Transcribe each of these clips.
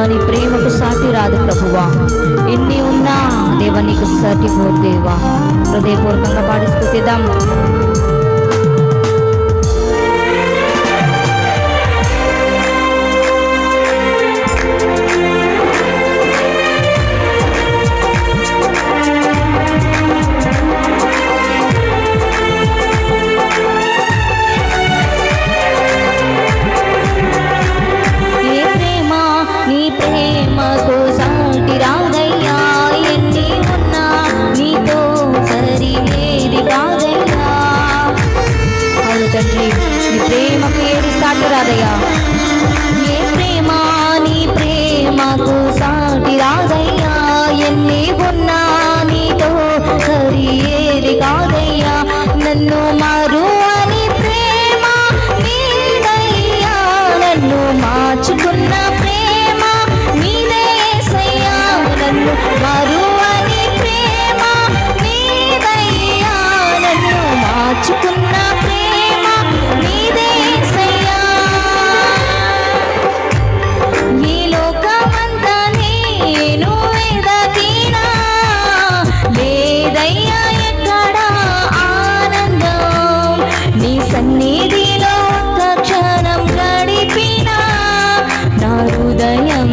నీ ప్రేమకు సాటి రాదు ప్రభువా. ఎన్ని ఉన్నా దేవా నీకు సాటి పోదు దేవా. హృదయపూర్వకంగా పాడి స్తుతిద్దాం. తండ్రి నీ ప్రేమకు ఏది సాటి రాదయ్యా. ఏ ప్రేమ నీ ప్రేమకు సాటి రాదయ్యా. ఎన్ని ఉన్నా నీతో సరి ఏది కాదయ్యా. నన్ను మరువని ప్రేమ నీదయ్యా. నన్ను మార్చుకున్న ప్రేమ నీదే యేసయ్యా. నన్ను మరువని ప్రేమ నీదయ్యా. నన్ను మార్చుకున్న సన్నిధిలో ఒక్క క్షణం గడిపినా నా హృదయం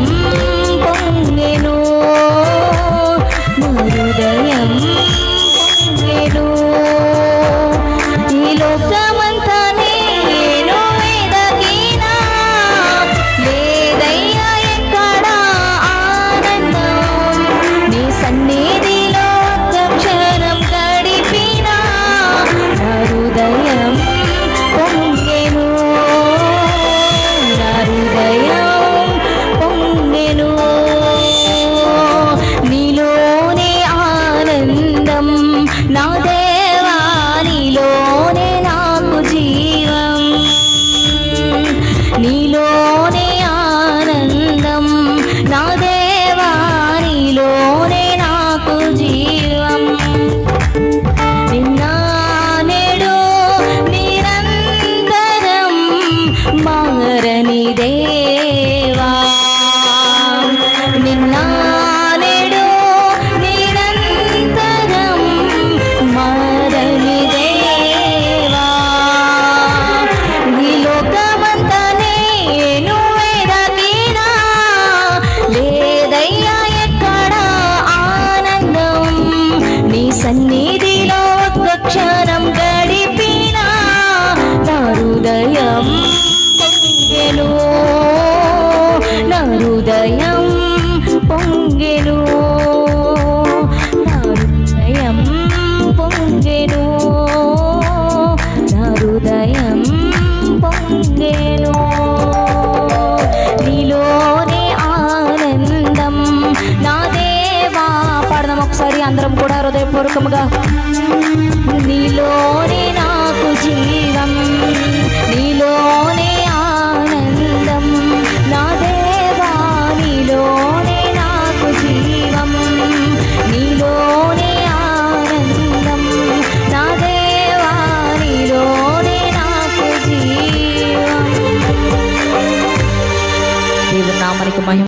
పొంగెను. నా హృదయం పొంగెను. ఈ లోకమంతా నేను వెదకినా లేదయ్యా ఎక్కడ ఆనందం. నీ సన్నిధిలో ఒక్క క్షణం గడిపినా నా హృదయం పొంగెను. నా హృదయం పొంగెను. నీలోనే ఆనందం నా దేవా. నీలోనే నాకు జీవం. నీలోనే ఆనందం నా దేవా. నీలోనే నాకు జీవం. మారని దేవా నిన్న నేడు నిరంతరం మారని దేవా. ఈ లోకమంతా నేను వెదకినా లేదయ్యా ఎక్కడ ఆనందం. నీ సన్నిధిలో ఒక్క క్షణం గడిపినా నా హృదయం పొంగెను. నా హృదయం పొంగెను. నా హృదయం పొంగెను. నా హృదయం పొంగెను. నీలోనే ఆనందం నా దేవా. పాడదాం ఒకసారి అందరం కూడా హృదయపూర్వకముగా. నీలోనే నాకు జీవం. నీలోనే ఆనందం నా దేవా. నీలోనే నాకు జీవం. నీలోనే ఆనందం నా దేవా. నీలోనే నాకు జీవం. దేవుని నామమునకు మహిమ.